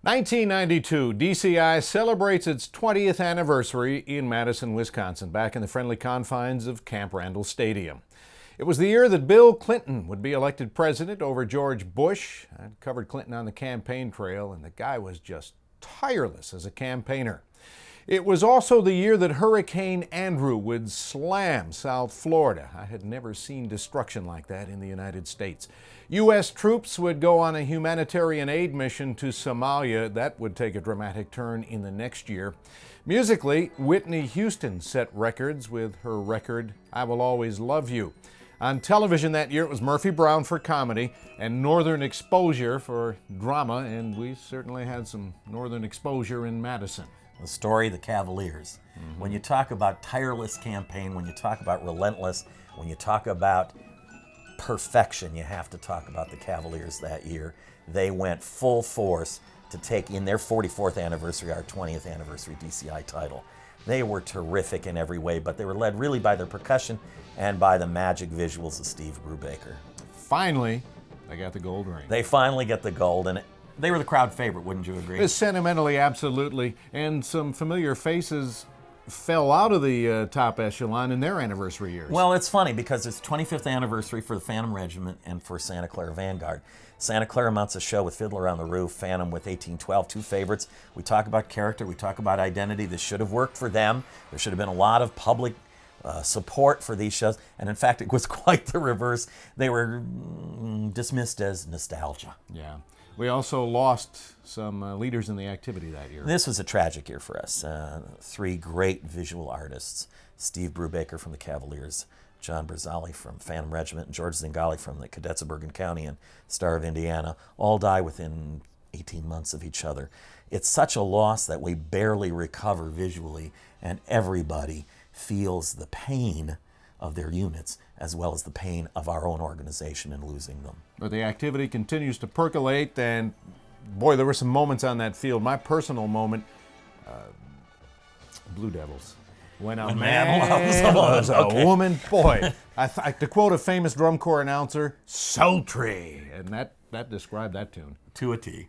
1992, DCI celebrates its 20th anniversary in Madison, Wisconsin, back in the friendly confines of Camp Randall Stadium. It was the year that Bill Clinton would be elected president over George Bush. I covered Clinton on the campaign trail, and the guy was just tireless as a campaigner. It was also the year that Hurricane Andrew would slam South Florida. I had never seen destruction like that in the United States. U.S. troops would go on a humanitarian aid mission to Somalia. That would take a dramatic turn in the next year. Musically, Whitney Houston set records with her record, I Will Always Love You. On television that year, it was Murphy Brown for comedy and Northern Exposure for drama, and we certainly had some Northern Exposure in Madison. The story of the Cavaliers. When you talk about tireless campaign, when you talk about relentless, when you talk about perfection, you have to talk about the Cavaliers that year. They went full force to take in their 44th anniversary, our 20th anniversary DCI title. They were terrific in every way, but they were led really by their percussion and by the magic visuals of Steve Brubaker. Finally, they got the gold ring. They finally get the gold, and they were the crowd favorite, wouldn't you agree? Sentimentally, absolutely. And some familiar faces fell out of the top echelon in their anniversary years. Well, it's funny because it's 25th anniversary for the Phantom Regiment and for Santa Clara Vanguard. Santa Clara mounts a show with Fiddler on the Roof, Phantom with 1812, two favorites. We talk about character, we talk about identity. This should have worked for them. There should have been a lot of public support for these shows, and in fact, it was quite the reverse. They were dismissed as nostalgia. Yeah. We also lost some leaders in the activity that year. This was a tragic year for us. Three great visual artists, Steve Brubaker from the Cavaliers, John Brzali from Phantom Regiment, and George Zingali from the Cadets of Bergen County and Star of Indiana, all die within 18 months of each other. It's such a loss that we barely recover visually, and everybody feels the pain of their units as well as the pain of our own organization in losing them. But the activity continues to percolate, and boy, there were some moments on that field. My personal moment, Blue Devils. When a man loves a woman, boy, to quote a famous drum corps announcer, sultry, and that described that tune. To a T.